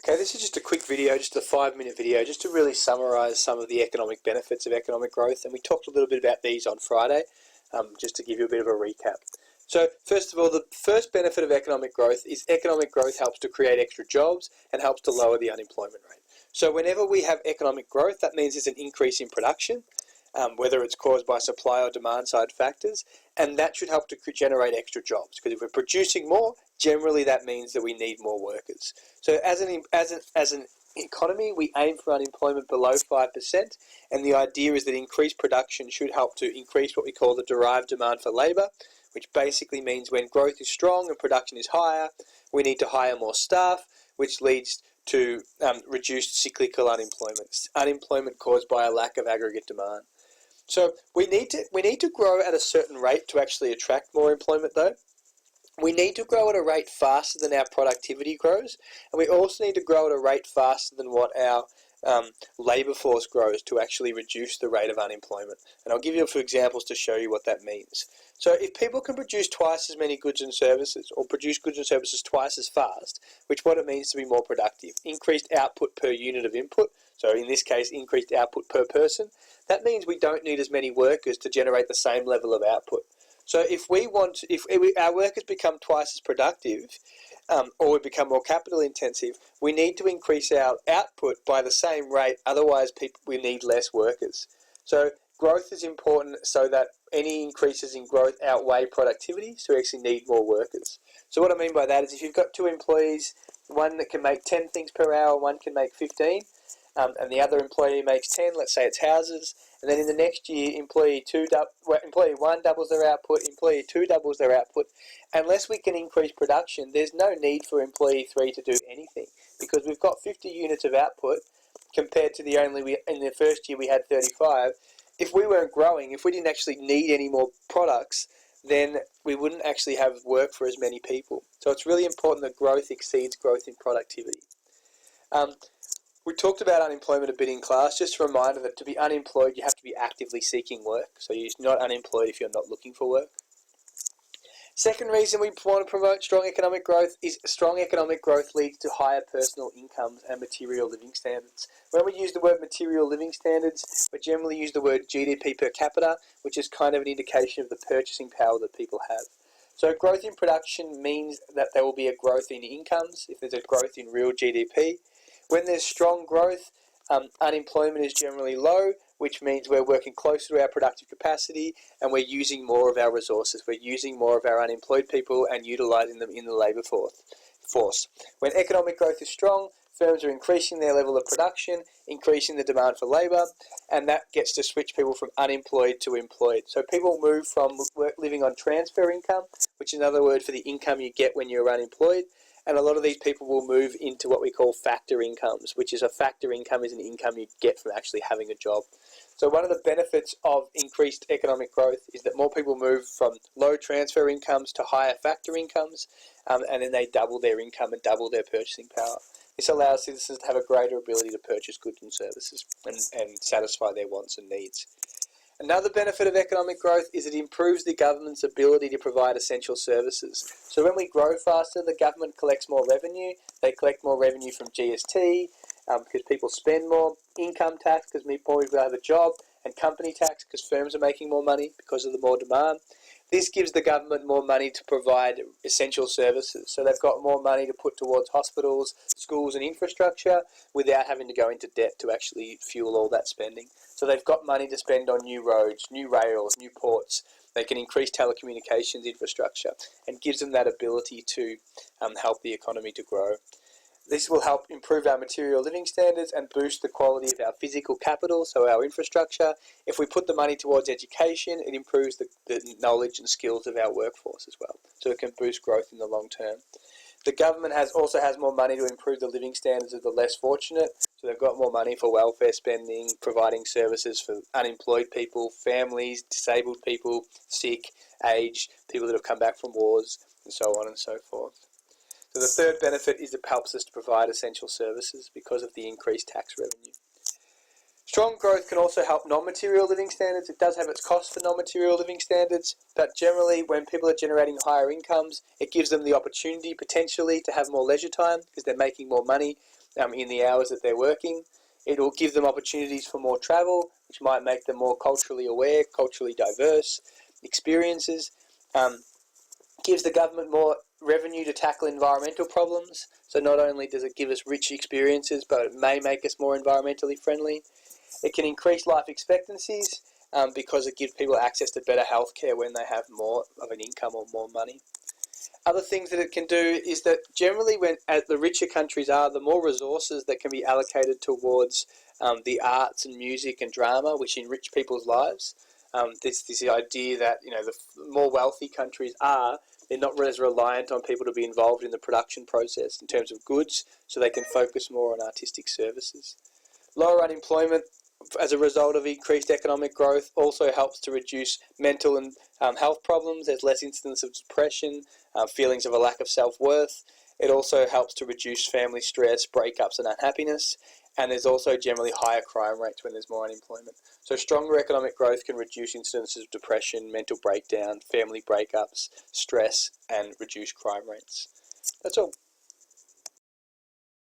Okay, this is just a quick video, just a 5-minute video, just to really summarise some of the economic benefits of economic growth. And we talked a little bit about these on Friday, just to give you a bit of a recap. So first of all, the first benefit of economic growth is economic growth helps to create extra jobs and helps to lower the unemployment rate. So whenever we have economic growth, that means there's an increase in production, whether it's caused by supply or demand side factors, and that should help to generate extra jobs. Because if we're producing more, generally that means that we need more workers. So as an economy, we aim for unemployment below 5%, and the idea is that increased production should help to increase what we call the derived demand for labour, which basically means when growth is strong and production is higher, we need to hire more staff, which leads to reduced cyclical unemployment, unemployment caused by a lack of aggregate demand. So we need to grow at a certain rate to actually attract more employment, though. We need to grow at a rate faster than our productivity grows, and we also need to grow at a rate faster than what our labour force grows to actually reduce the rate of unemployment. And I'll give you a few examples to show you what that means. So if people can produce twice as many goods and services, or produce goods and services twice as fast, which what it means to be more productive, increased output per unit of input, so in this case increased output per person, that means we don't need as many workers to generate the same level of output. So if our workers become twice as productive, or we become more capital intensive, we need to increase our output by the same rate, otherwise we need less workers. So growth is important so that any increases in growth outweigh productivity, so we actually need more workers. So what I mean by that is if you've got two employees, one that can make 10 things per hour, one can make 15, and the other employee makes 10, let's say it's houses, and then in the next year, employee 1 doubles their output, employee 2 doubles their output. Unless we can increase production, there's no need for employee 3 to do anything, because we've got 50 units of output compared to in the first year we had 35. If we weren't growing, if we didn't actually need any more products, then we wouldn't actually have work for as many people. So it's really important that growth exceeds growth in productivity. We talked about unemployment a bit in class. Just a reminder that to be unemployed, you have to be actively seeking work. So you're not unemployed if you're not looking for work. Second reason we want to promote strong economic growth is strong economic growth leads to higher personal incomes and material living standards. When we use the word material living standards, we generally use the word GDP per capita, which is kind of an indication of the purchasing power that people have. So growth in production means that there will be a growth in incomes if there's a growth in real GDP. When there's strong growth, unemployment is generally low, which means we're working closer to our productive capacity and we're using more of our resources. We're using more of our unemployed people and utilising them in the labour force. When economic growth is strong, firms are increasing their level of production, increasing the demand for labour, and that gets to switch people from unemployed to employed. So people move from living on transfer income, which is another word for the income you get when you're unemployed, and a lot of these people will move into what we call factor incomes, which is a factor income is an income you get from actually having a job. So one of the benefits of increased economic growth is that more people move from low transfer incomes to higher factor incomes, and then they double their income and double their purchasing power. This allows citizens to have a greater ability to purchase goods and services and satisfy their wants and needs. Another benefit of economic growth is it improves the government's ability to provide essential services. So when we grow faster, the government collects more revenue. They collect more revenue from GST because people spend more, income tax because more people have a job, and company tax because firms are making more money because of the more demand. This gives the government more money to provide essential services. So they've got more money to put towards hospitals, schools and infrastructure without having to go into debt to actually fuel all that spending. So they've got money to spend on new roads, new rails, new ports. They can increase telecommunications infrastructure and gives them that ability to help the economy to grow. This will help improve our material living standards and boost the quality of our physical capital, so our infrastructure. If we put the money towards education, it improves the knowledge and skills of our workforce as well, so it can boost growth in the long term. The government also has more money to improve the living standards of the less fortunate, so they've got more money for welfare spending, providing services for unemployed people, families, disabled people, sick, aged, people that have come back from wars, and so on and so forth. So the third benefit is it helps us to provide essential services because of the increased tax revenue. Strong growth can also help non-material living standards. It does have its costs for non-material living standards, but generally when people are generating higher incomes, it gives them the opportunity potentially to have more leisure time because they're making more money. in the hours that they're working. It will give them opportunities for more travel, which might make them more culturally aware, culturally diverse experiences. Gives the government more revenue to tackle environmental problems. So not only does it give us rich experiences, but it may make us more environmentally friendly. It can increase life expectancies because it gives people access to better healthcare when they have more of an income or more money. Other things that it can do is that generally as the richer countries are, the more resources that can be allocated towards the arts and music and drama, which enrich people's lives. This idea that the more wealthy countries are, they're not as reliant on people to be involved in the production process in terms of goods, so they can focus more on artistic services. Lower unemployment as a result of increased economic growth also helps to reduce mental and health problems. There's less incidence of depression, feelings of a lack of self-worth. It also helps to reduce family stress, breakups and unhappiness. And there's also generally higher crime rates when there's more unemployment. So stronger economic growth can reduce incidences of depression, mental breakdown, family breakups, stress, and reduce crime rates. That's all.